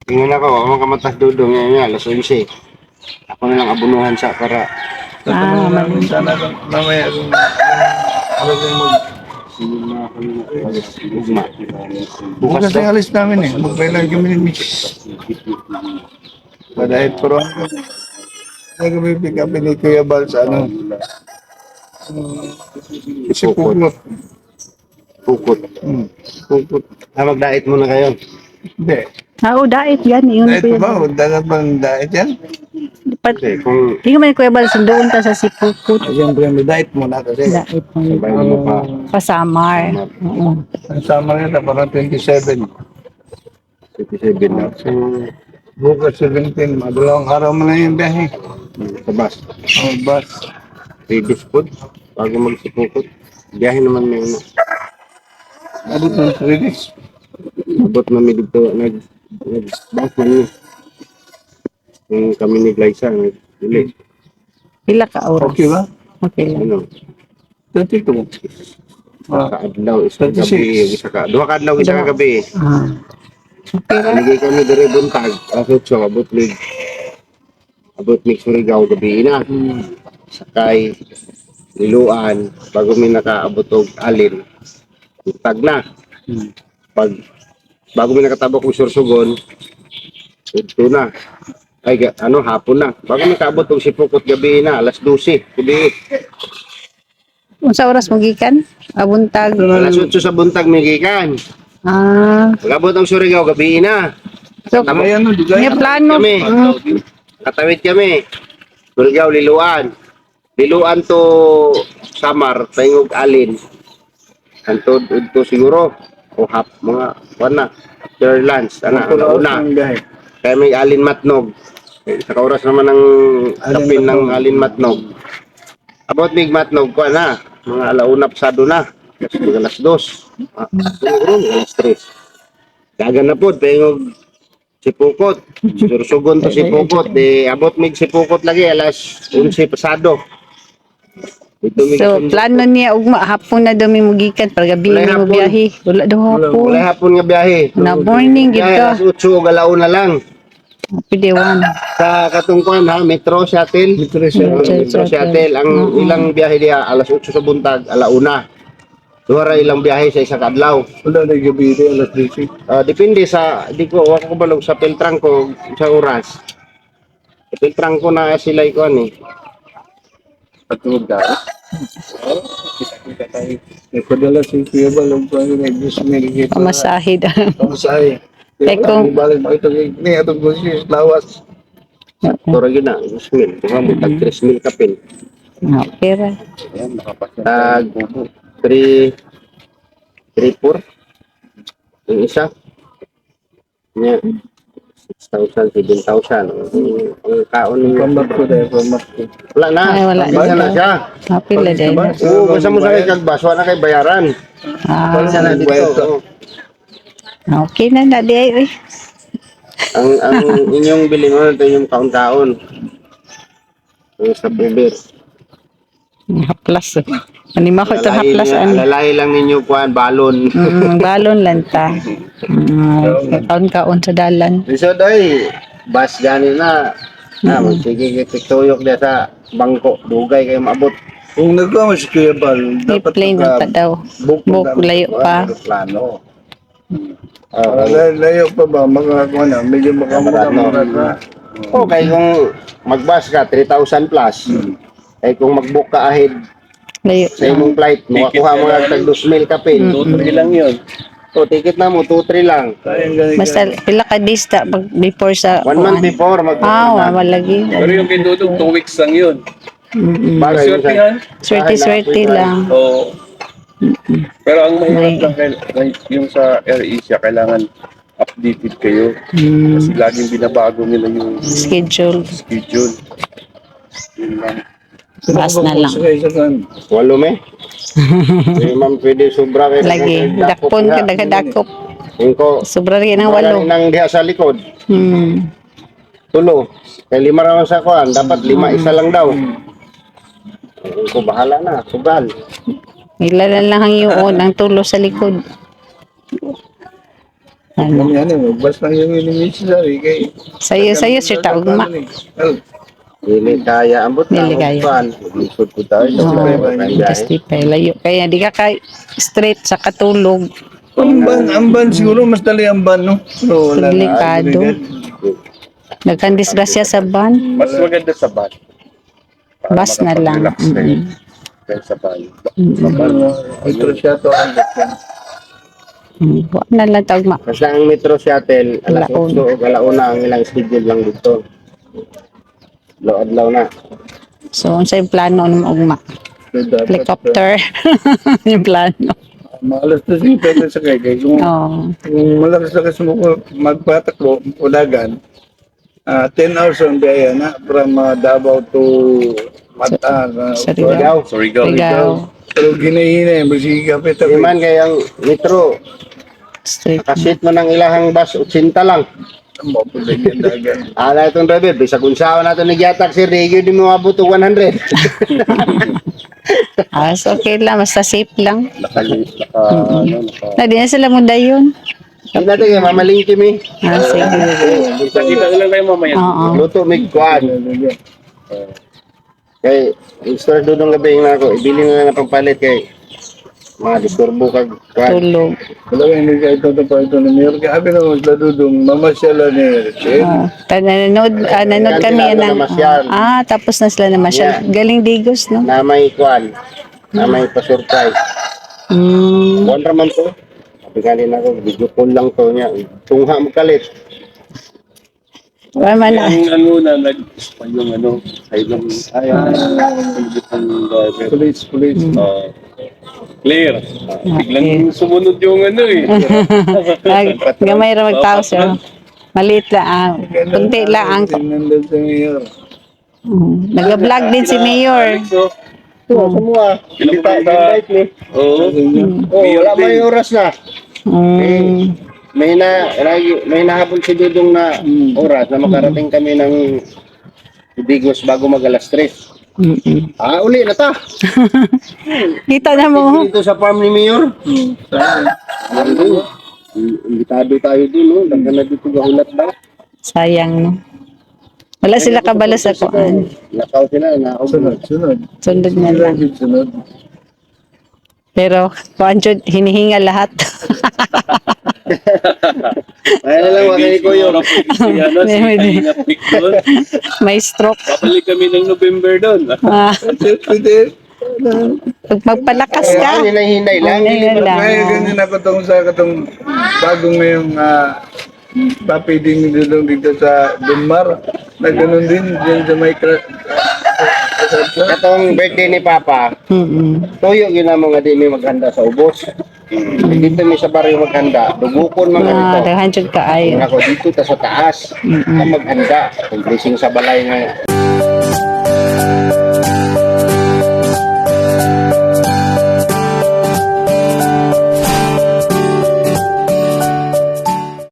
Tingnan ako, ang kamatas dudong ngayon nga, alas 11. Ako na lang abunuhan sa para Ah, mali. Sana mamaya kung ano kung ugma. bukas daw. ang alis namin eh. Magkailan kami ni Mitch. Dahil pero ano kami pick up ni Kuya Bal sa ano. Si Pukot. Pukot. Pukot. Magdait muna kayo. Hindi. Oo, diet yan. Yun Dahil Kuya ba? Bal. Dagat bang dahil yan? Pat, Kasi kung hindi man Kuya Bal, sunduin ta sa sipukot. Siyempre may diet muna kasi. Diet mo. sabay mo pa. Pasamar. Oo. Ang summer nila parang 27. 57 na. So, Bukas 17. Madalawang araw mo na yung biyahe. sa bus. Oh, bus. 3 days food. Bago magsipukot. Biyahe naman may ano. Abot ng 3 days. Abot na may dito. Nag-bank man yun. Yung kami ni Glyza. Nag-delay. Pila ka oras. Okay ba? Okay lang. Ano? 32. Kaadlaw. Isang 36. gabi. Duha ka adlaw. Isang gabi. Ah. Okay lang. Binigay kami dari buntag. Alas 8. Abot ni Surigao gabi na. Sakay. Niluan. Bago may nakaabot og alin. Buntag na. Bago may nakatabok og Sursugon. Ito na. Ay, hapon na. Bago may kaabot og Sipukot gabi na. Alas 12. Gabi. Unsa oras mo gikan? Abuntag. Alas 8 sa buntag may gikan. Ah. Pag-abot ang Surigao gabi na. So, Ayan no, di may kaya. plano. Kami. Katawid kami. Surigao, Liluan. Liluan to Samar, Tingog Alin. Antod ito siguro. O mga na. After lunch. Una. Kaya may Alin Matnog. Sa oras naman ng kapin ng Alin Matnog. About mig Matnog ko na. Mga alauna pasado na. Alas 2. Siguro, alas 3. Dagan na po. Tingog Sipukot. Sursugon to Sipukot. Abot mig Sipukot lagi. Alas 11 pasado. Ito mig So, plano niya ugma hapon na daw may mugikan para gabi Walay may mo hapon. biyahe. Wala daw hapon. Wala hapon nga biyahe. Na morning gid Biyahe ka. alas 8 o alauna lang. Pwede one. Sa katungkuan ha, Metro Shuttle. Metro Shuttle. Metro Shuttle. Ang ilang biyahe diya alas 8 sa buntag, alauna. Duha ilang biyahe sa isa kadlaw. Wala na gabi rin, alas 13. Depende sa ako balog sa Peltrang ko sa oras. Sa Peltrang ko na sila ikuan eh. Patungod ka. Nagpadala si Kuya Bal, ang plano na 10,000. Pamasahid. Pamasahe. Eh, kung- Balik mo ito, ni atong gusto, lawas. Tora yun na, 2,000. Diba mo, tag 3,000 kapin. Pera. Tag 3, 4. Yung isa. Nya 6,000, 7,000. Ang kaon ng Pamat ko dahil, pamat ko. wala na. Ay, wala Basta na siya. Pila din. Oo, basta mo sa kay kagbas, wala na kay bayaran. Ah, Basta na dito. Oo. okay na na di ay. Ang inyong bilhin mo ito yung kaon-kaon. Yung sa Preber. Haplas. Anima ko ito haplas. Lalay lang ninyo kuan balon. Balon lang ta. Kaon-kaon sa dalan. So doy, bus gani na. Sige tuyok dia sa bangko, dugay kayo maabot. Kung nagkawa si Kuya Bal, May dapat plane na pa daw. Buk layo pa. Plano. Layo pa ba? Mga kung ano, medyo makamura-mura na. Okay, kung mag-bus ka 3,000 plus. Eh kung mag-book ka ahead Layo. sa imong flight, makakuha mo nga tag 2,000 ka pin. 2-3 lang yun. O ticket na mo 2-3 lang. Kayang galing. Basta pila ka days ta before sa 1 month kuwan. before Ah, wala lagi. Pero yung kay Dudong, 2 weeks lang yun. Bagay Swerte yan. Swerte-swerte lang. Oo. Pero ang mahirap lang yung sa AirAsia, kailangan updated kayo. Kasi laging binabago nila yung Schedule. schedule. Yun lang. Bas na lang. Walo me. Di ma'am pwede sobra kay Lagi. Dakpon ka, dagadakop. Ingko. Sobra rin ang Walo walo. nang diha sa likod. Hmm. Tulo. Kay 5 raman sa kuan, dapat 5 isa lang daw. Ingko bahala na, sugal. Ilalan lang ang yun, ang tulo sa likod. Ano? Kami ano, bas lang yung inimisi sa kay. Sayo siya taog ma. Oh, Dili kaya ambot na Dili kaya. kuan. Lisod ko tayo sa Oo, biyahe. justify layo. Kaya di ka kay straight sa katulog. ang ban siguro mas dali ang ban, no? Pero wala na. Delikado. Nagkan disgrasya sa van. Mas maganda sa van. Para Bus na lang. makapag-relax kayo. Kaya sa van. Ito siya to ang Buwan na lang taog ma. Kasi ang Metro Shuttle, alas Alauna. 8 o alauna ang ilang schedule lang dito. Adlaw na. So, unsa yung plano ng ugma? Helicopter. yung plano. Maalas na siya pwede sa kay. Oo. Kung malakas-lakas mo ko magpatakbo, udagan, 10 hours ang biya na from Davao to Mata. Surigao. Surigao. Surigao. Pero ginahinay, masige kapit Di man kay ang Metro, Straight. nakasit mo ng ilahang bus 80 lang. Mapulig yung dagan. Ala itong driver, bisa kung saan natin nagyatak si Regio, di mo abot og 100. So okay lang. Basta safe lang. Naka, Na, di na sila munda yun. Hindi natin kaya mamalingki mi. Sige. Nakita lang kayo mamaya. Oo. Luto may kuan. Kay, store doon ng gabi nga ako, ibili na lang ang pangpalit kay mga disturbo kag kuan. Tulog. Wala kayo hindi kayo ito na Mayor. Kaya abi na mas ladudong mamasyala ni Richard. Nanood kami Sila ng... namasyal. tapos na sila namasyal. Yeah. Galing Digos, no? Na may kuan, na may pa-surprise. Kuan raman to. Sabi galing ako, video call lang to niya. Tungha mo kalit. Wala man na. Ang ano na nag-spy yung ano, silent, Police. clear. Biglang sumunod yung ano eh. Gamay ra magtao siya. Maliit lang. Kunti lang. Nandun sa Mayor. Nag-vlog din si Mayor. Alex, oh. Semua. Invite me. Oo. Oh, wala may oras na. Mm. May nahabol si Dudong na oras na makarating kami ng Digos bago mag alas 3. Uli na ta. Kita na mo. Dito sa farm ni Mayor. Imbitado tayo dun, no? Nagka na dito gahulat ba? Sayang, no? Wala sila kabalo sa kuan. Nakaw sila, naubos. Sunod. Sundod na lang. Sunod. Pero, kuan jud hinihinga lahat. Ay na lang, wakay ko yun. May stroke. Babalik kami ng November doon. Pag magpalakas ka. Hinay-hinay lang. Hinay lang. Kaya ganyan ako katong bagong ngayong papiding dito sa Dunmar. Na ganun din dyan sa may Katong birthday ni Papa, tuyo ginamo nga di may maghanda sa ubos. Dito mi sa baryo maghanda, dugukon mga dito. Daghan jud ka ay. Ako dito ta sa taas, ka maghanda, kung blessing sa balay nga